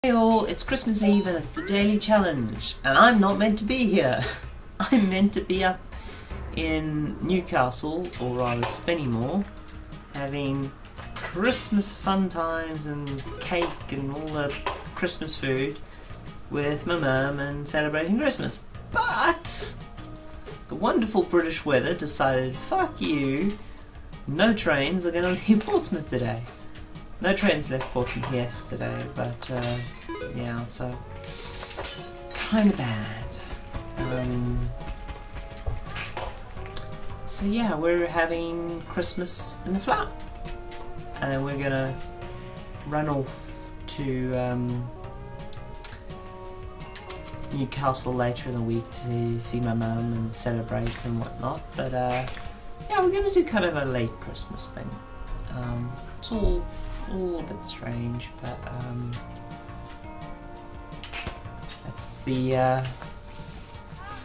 Hey all, it's Christmas Eve and it's the daily challenge, and I'm not meant to be here. I'm meant to be up in Newcastle, or rather Spennymoor, having Christmas fun times and cake and all the Christmas food with my mum and celebrating Christmas. But the wonderful British weather decided, fuck you, no trains are going to leave Portsmouth today. No trains left Portsmouth yesterday, but yeah, so kind of bad. So yeah, we're having Christmas in the flat, and then we're gonna run off to Newcastle later in the week to see my mum and celebrate and whatnot. But yeah, we're gonna do kind of a late Christmas thing. It's all a bit strange, but that's the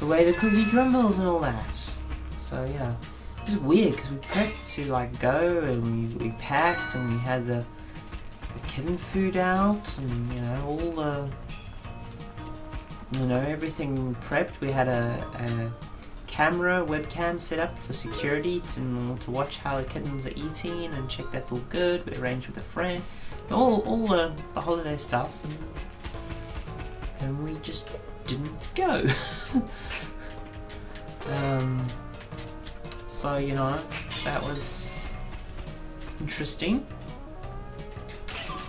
way the cookie crumbles and all that. So yeah, it's weird because we prepped to like go and we packed and we had the kitten food out and all the everything prepped. We had a webcam set up for security to watch how the kittens are eating and check that's all good. We arranged with a friend, all the holiday stuff, and we just didn't go. So that was interesting.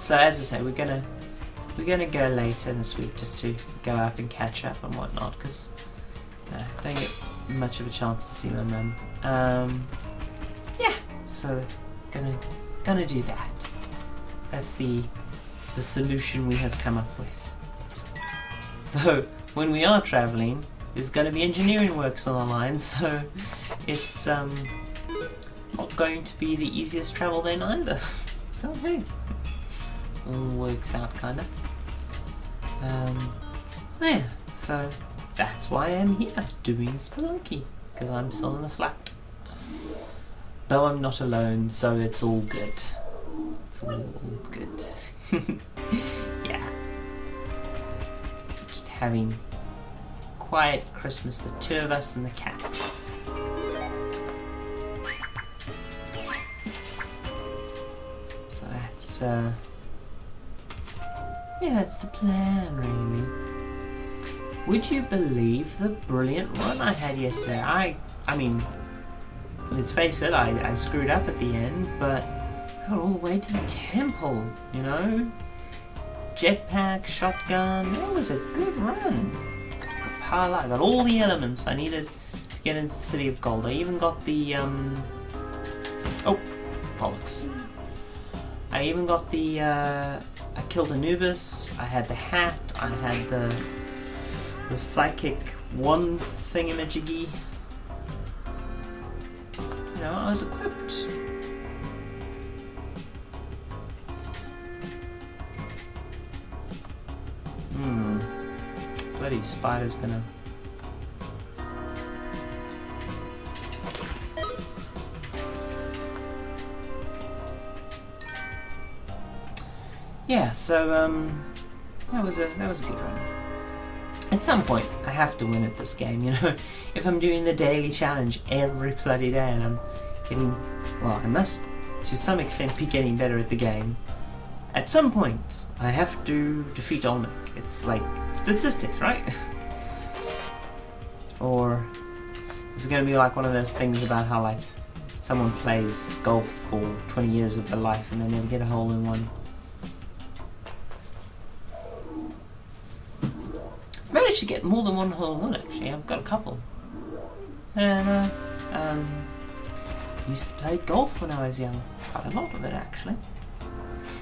So as I say, we're gonna go later this week just to go up and catch up and whatnot, because don't get much of a chance to see my mum. Yeah, so gonna do that. That's the solution we have come up with. Though when we are travelling, there's going to be engineering works on the line, so it's not going to be the easiest travel then either. So hey, all works out kind of. Yeah, so that's why I'm here doing Spelunky, because I'm still in the flat. Though I'm not alone, so it's all good. It's all good. Yeah. Just having quiet Christmas, the two of us and the cats. So that's yeah, that's the plan really. Would you believe the brilliant run I had yesterday? I mean, let's face it, I screwed up at the end, but I got all the way to the temple, Jetpack, shotgun, that was a good run. I got all the elements I needed to get into the City of Gold. I even got the, oh, bollocks. I even got the, I killed Anubis, I had the hat, I had the psychic one thingamajiggy. I was equipped. Bloody spider's gonna... Yeah, so that was a good run. At some point, I have to win at this game, If I'm doing the daily challenge every bloody day and I'm getting... Well, I must, to some extent, be getting better at the game. At some point, I have to defeat Olmec. It's like statistics, right? Or is it going to be like one of those things about how, like, someone plays golf for 20 years of their life and they never get a hole in one? Managed to get more than one hole in one, actually. I've got a couple. And used to play golf when I was young. Quite a lot of it, actually.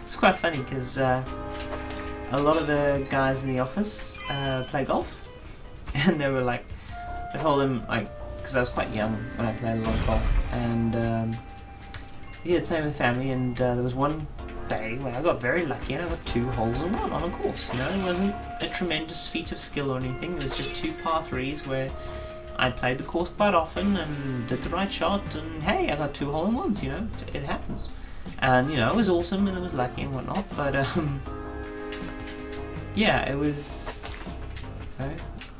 It's quite funny because a lot of the guys in the office play golf, and they were like, I told them, like, because I was quite young when I played a lot of golf, and yeah, playing with family, and there was one day where I got very lucky and I got 2 holes in one on a course. It wasn't a tremendous feat of skill or anything. It was just 2 par 3s where I played the course quite often and did the right shot, and hey, I got 2 hole in ones. It happens. And it was awesome and it was lucky and whatnot, but yeah, it was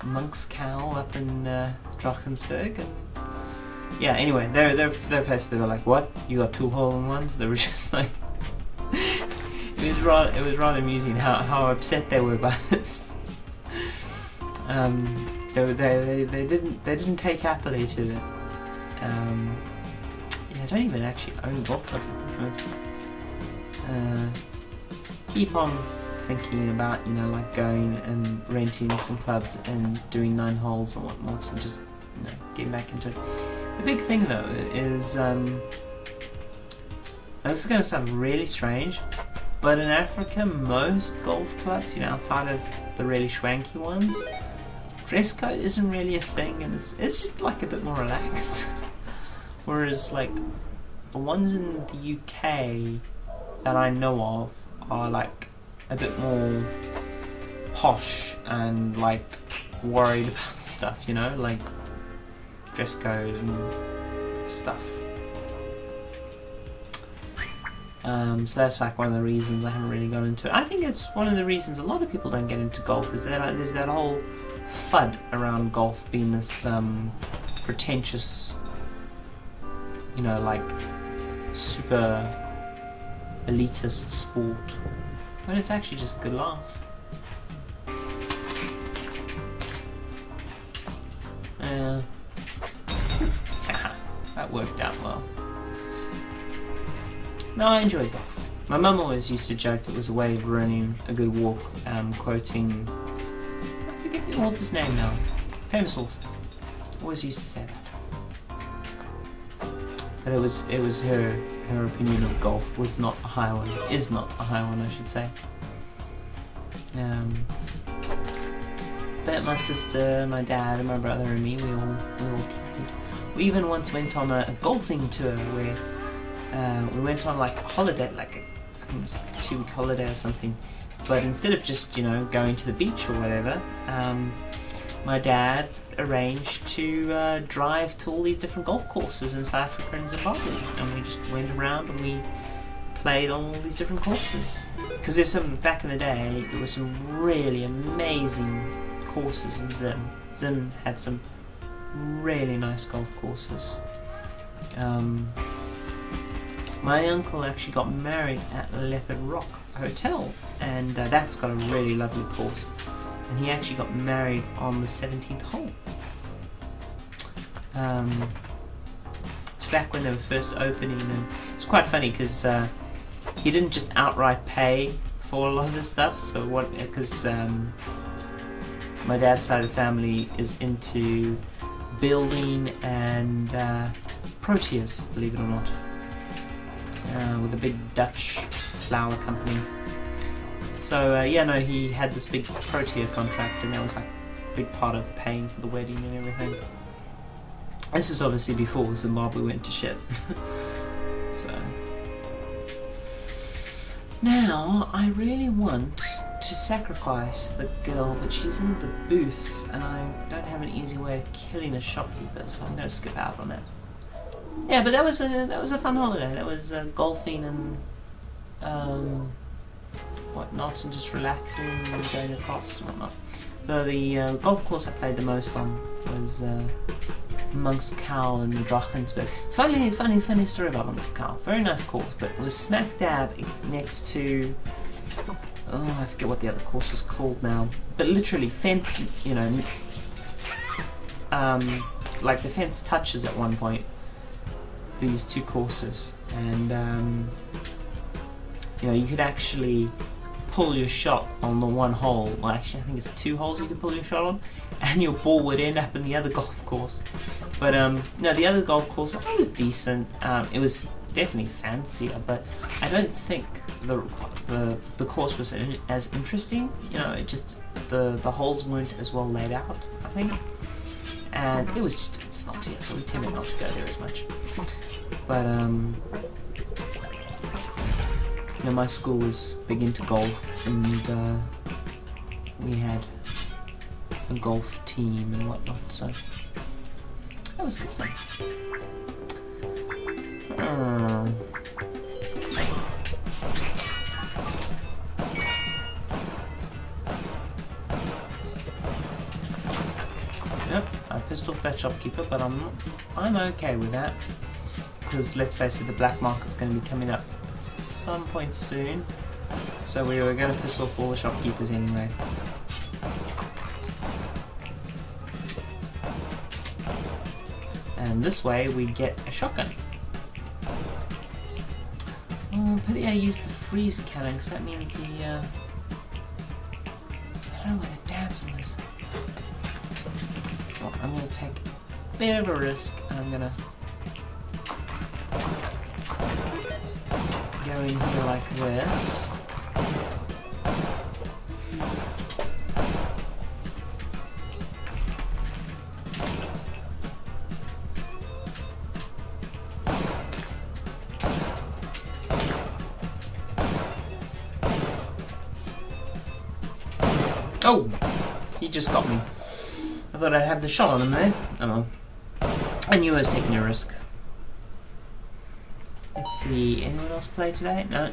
Monk's Cowl up in Drakensberg, and yeah. Anyway, their face, they were like, "What? You got 2 hole-in-ones?" They were just like, it was rather amusing how upset they were by this. They didn't take happily to it. Yeah, I don't even actually own golf clubs at this moment. Keep on thinking about, you know, like going and renting some clubs and doing 9 holes and whatnot, and just, you know, getting back into it. The big thing though is, this is going to sound really strange, but in Africa, most golf clubs, you know, outside of the really schwanky ones, dress code isn't really a thing, and it's just like a bit more relaxed. Whereas like the ones in the UK that I know of are like a bit more posh and like worried about stuff, you know, like dress code and stuff. So that's like one of the reasons I haven't really got into it. I think it's one of the reasons a lot of people don't get into golf, is that there's that whole FUD around golf being this pretentious, you know, like super elitist sport, but it's actually just a good laugh. That worked out well. No, I enjoy golf. My mum always used to joke it was a way of ruining a good walk, quoting, I forget the author's name now, famous author, always used to say that. But it was her opinion of golf was not a high one, is not a high one, I should say. But my sister, my dad, and my brother and me, we all played. We even once went on a golfing tour where we went on like a holiday, like I think it was like a 2-week holiday or something. But instead of just, you know, going to the beach or whatever, my dad arranged to drive to all these different golf courses in South Africa and Zimbabwe, and we just went around and we played on all these different courses. Because there's some, back in the day, there were some really amazing courses in Zim. Zim had some really nice golf courses. My uncle actually got married at Leopard Rock Hotel, and that's got a really lovely course. And he actually got married on the 17th hole. It's back when they were first opening, and it's quite funny because he didn't just outright pay for a lot of this stuff. So because my dad's side of the family is into building and proteas, believe it or not, with a big Dutch flower company. So yeah, no, he had this big protea contract, and that was like a big part of paying for the wedding and everything. This is obviously before Zimbabwe went to shit. So now I really want to sacrifice the girl, but she's in the booth, and I don't have an easy way of killing a shopkeeper, so I'm going to skip out on that. Yeah, but that was a fun holiday. That was golfing and whatnot, and just relaxing and going across and whatnot. The golf course I played the most on was Monk's Cowl in Drakensberg. Funny story about Monk's Cowl. Very nice course, but it was smack dab next to, oh, I forget what the other course is called now, but literally fence, you know, like the fence touches at one point these 2 courses, and you know, you could actually pull your shot on the one hole. Well, actually I think it's 2 holes you could pull your shot on, and your ball would end up in the other golf course. But no, the other golf course, it was decent. It was definitely fancier, but I don't think the course was as interesting. You know, it just the holes weren't as well laid out, I think, and it was just a bit snotty, so we tended not to go there as much. But you know, my school was big into golf, and we had a golf team and whatnot, so that was good fun. pissed off that shopkeeper, but I'm okay with that. Because let's face it, the black market's going to be coming up at some point soon. So we were going to piss off all the shopkeepers anyway. And this way we get a shotgun. Oh, pity I used the freeze cannon, because that means the I don't know where the damsel is. Well, I'm going to take a bit of a risk, and I'm going to go in here like this. Oh! He just got me. I thought I'd have the shot on him there. Oh well. I knew I was taking a risk. Let's see, anyone else play today? No.